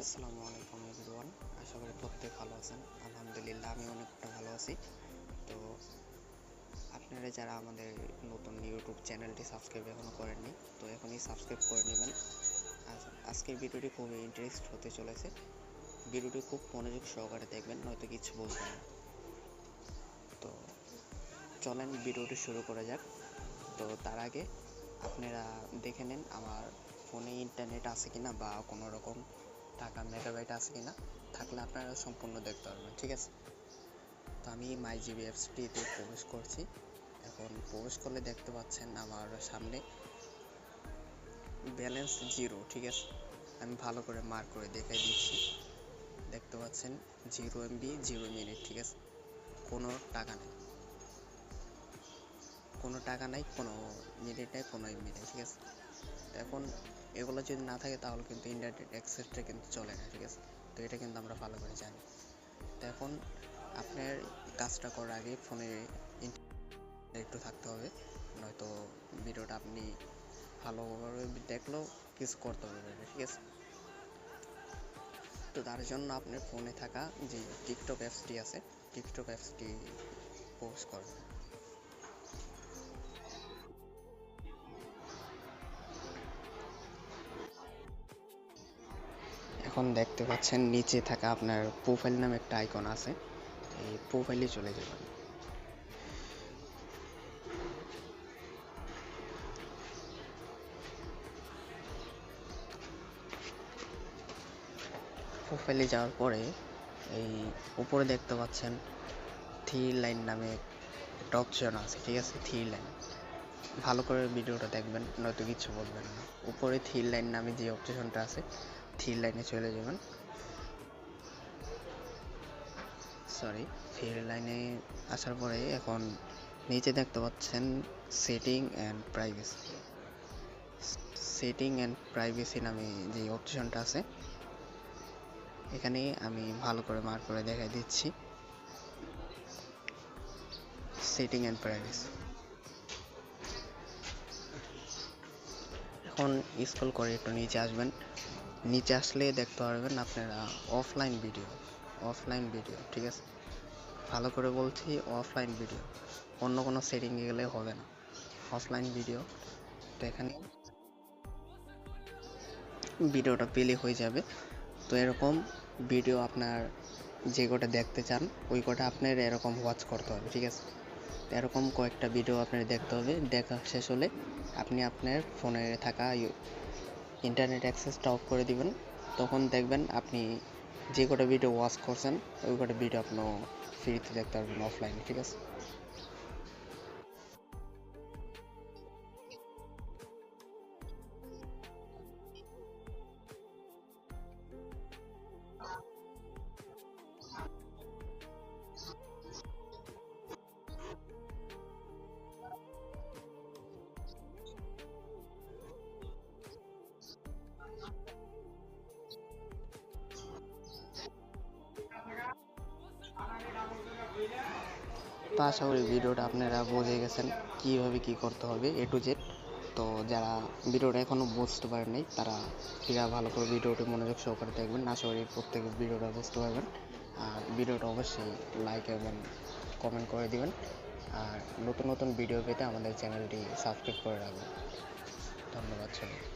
আসসালামু আলাইকুম এভরিওয়ান। আশা করি প্রত্যেক ভালো আছেন। আলহামদুলিল্লাহ আমি অনেকটা ভালো আছি। তো আপনারা যারা আমাদের নতুন ইউটিউব চ্যানেলটি সাবস্ক্রাইব এখনও করেননি, তো এখনই সাবস্ক্রাইব করে নেবেন। আজকের ভিডিওটি খুবই ইন্টারেস্ট হতে চলেছে। ভিডিওটি খুব মনোযোগ সহকারে দেখবেন, নয়তো কিছু বুঝবেন না। তো চলেন ভিডিওটি শুরু করা যাক। তো তার আগে আপনারা দেখে নেন আমার ফোনে ইন্টারনেট আছে কিনা বা কোনো রকম টাকা মেগাবাইট আছে কিনা। থাকলে আপনারা সম্পূর্ণ দেখতে পারবেন, ঠিক আছে? তো আমি মাই জিবি অ্যাপসটিতে প্রবেশ করছি। এখন প্রবেশ করলে দেখতে পাচ্ছেন আমার সামনে ব্যালেন্স জিরো, ঠিক আছে? আমি ভালো করে মার্ক করে দেখাই দিচ্ছি। দেখতে পাচ্ছেন 0 MB 0 মিনিট, ঠিক আছে? কোনো টাকা নেই, কোনো টাকা নাই, কোনো মিনিট নেই, কোনো এমবি নেই, ঠিক আছে? তো এখন এগুলো যদি না থাকে তাহলে কিন্তু ইন্টারনেট অ্যাক্সেসটা কিন্তু চলে না, ঠিক আছে? তো এটা কিন্তু আমরা ভালো করে জানি। তো এখন আপনার কাজটা করার আগে ফোনে ইন্টারনেট একটু থাকতে হবে, নয়তো ভিডিওটা আপনি ভালোভাবে দেখলেও কিছু করতে পারবেন না, ঠিক আছে? তো তার জন্য আপনার ফোনে থাকা যে টিকটক অ্যাপসটি আছে, টিকটক অ্যাপসটি পোস্ট করবেন। এখন দেখতে পাচ্ছেন নিচে থাকা আপনার প্রোফাইল নামে একটা আইকন আছে, এই প্রোফাইলে চলে যাবেন। প্রোফাইলে যাওয়ার পরে এই উপরে দেখতে পাচ্ছেন থ্রি লাইন নামে একটা অপশন আছে, ঠিক আছে? থ্রি লাইন, ভালো করে ভিডিওটা দেখবেন, নয়তো কিছু বলবেন না। উপরে থ্রি লাইন নামে যে অপশনটা আছে, থ্রি লাইনে চলে যাবেন। থ্রি লাইনে আসার পরে এখন নিচে দেখতে পাচ্ছেন setting and privacy. Setting and privacy নামে যে অপশনটা আছে, এখানে আমি ভালো করে মার্ক করে দেখাই দিচ্ছি। সেটিং অ্যান্ড প্রাইভেসি, এখন স্ক্রল করে একটু নিচে আসবেন। নিচে আসলে দেখতে পারবেন আপনারা অফলাইন ভিডিও, ঠিক আছে? ভালো করে বলছি, অফলাইন ভিডিও, অন্য কোনো সেটিংয়ে গেলে হবে না, অফলাইন ভিডিও। তো এখানে ভিডিওটা পেলে হয়ে যাবে। তো এরকম ভিডিও আপনার যে কটা দেখতে চান ওই কটা আপনার এরকম ওয়াচ করতে হবে, ঠিক আছে? এরকম কয়েকটা ভিডিও আপনার দেখতে হবে। দেখা শেষ হলে আপনি আপনার ফোনে থাকা ইন্টারনেট অ্যাক্সেসটা অফ করে দিবেন। তখন দেখবেন আপনি যে কটা ভিডিও ওয়াচ করছেন ওই কটা ভিডিও আপনি ফ্রিতে দেখতে পারবেন অফলাইনে, ঠিক আছে? তো আশা করি ভিডিওটা আপনারা বুঝে গেছেন কীভাবে কী করতে হবে A to Z। তো যারা ভিডিওটা এখনও বুঝতে পারেন নাই তারা ভালো করে ভিডিওটি মনোযোগ সহকারে দেখবেন। আশা করি প্রত্যেকে ভিডিওটা বুঝতে পারবেন। আর ভিডিওটা অবশ্যই লাইক এবং কমেন্ট করে দিবেন। আর নতুন নতুন ভিডিও পেতে আমাদের চ্যানেলটি সাবস্ক্রাইব করে রাখবেন। ধন্যবাদ সবাই।